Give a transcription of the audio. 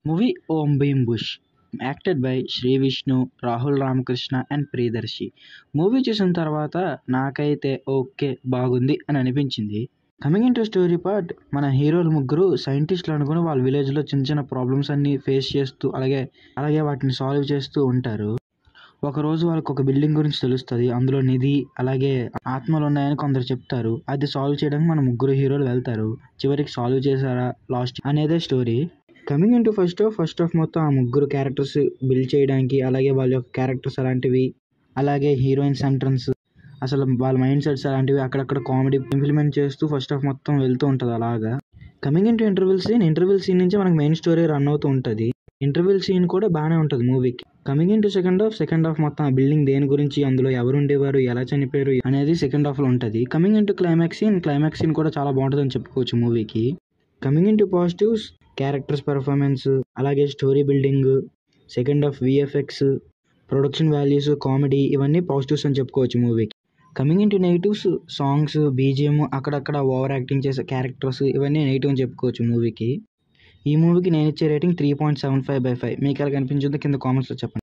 Movie Om Bheem Bush acted by Sree Vishnu, Rahul Ramakrishna and Priyadarshi. Movie చూసిన తర్వాత నాకైతే ఓకే బాగుంది అని అనిపించింది. Coming in to story part, మన హీరోలు ముగ్గురు సైంటిస్టులు అనుకుని వాళ్ళ విలేజ్లో చిన్న చిన్న ప్రాబ్లమ్స్ అన్ని ఫేస్ చేస్తూ అలాగే వాటిని సాల్వ్ చేస్తూ ఉంటారు. ఒకరోజు వాళ్ళకి ఒక బిల్డింగ్ గురించి తెలుస్తుంది. అందులో నిధి అలాగే ఆత్మలు ఉన్నాయని కొందరు చెప్తారు. అది సాల్వ్ చేయడానికి మన ముగ్గురు హీరోలు వెళ్తారు. చివరికి సాల్వ్ చేశారా లాస్ట్ అనేదే story. Coming in to first half మొత్తం ఆ ముగ్గురు క్యారెక్టర్స్ బిల్డ్ చేయడానికి, అలాగే వాళ్ళ యొక్క క్యారెక్టర్స్ అలాంటివి, అలాగే హీరోయిన్స్ ఎంట్రన్స్, అసలు వాళ్ళ మైండ్ సెట్స్ అలాంటివి అక్కడక్కడ కామెడీ ఇంప్లిమెంట్ చేస్తూ ఫస్ట్ హాఫ్ మొత్తం వెళ్తూ ఉంటుంది. అలాగా coming in to interval scene నుంచి మనకి మెయిన్ స్టోరీ రన్ అవుతూ ఉంటుంది. ఇంటర్వెల్ సీన్ కూడా బాగానే ఉంటుంది మూవీకి. Coming in to second half మొత్తం ఆ బిల్డింగ్ దేని గురించి, అందులో ఎవరు ఉండేవారు, ఎలా చనిపోయారు అనేది సెకండ్ హాఫ్లో ఉంటుంది. Coming in to climax scene కూడా చాలా బాగుంటుందని చెప్పుకోవచ్చు మూవీకి. Coming in to positives, characters performance, అలాగే story building, second half VFX, production values, comedy, ఇవన్నీ పాజిటివ్స్ అని చెప్పుకోవచ్చు మూవీకి. Coming in to negatives, songs, BGM, అక్కడక్కడ ఓవర్ యాక్టింగ్ చేసే క్యారెక్టర్స్, ఇవన్నీ నెగిటివ్ అని చెప్పుకోవచ్చు మూవీకి. ఈ మూవీకి నేను ఇచ్చే రేటింగ్ 3.75/5. మీకు ఎలా కనిపించిందో కింద కామెంట్స్లో చెప్పండి.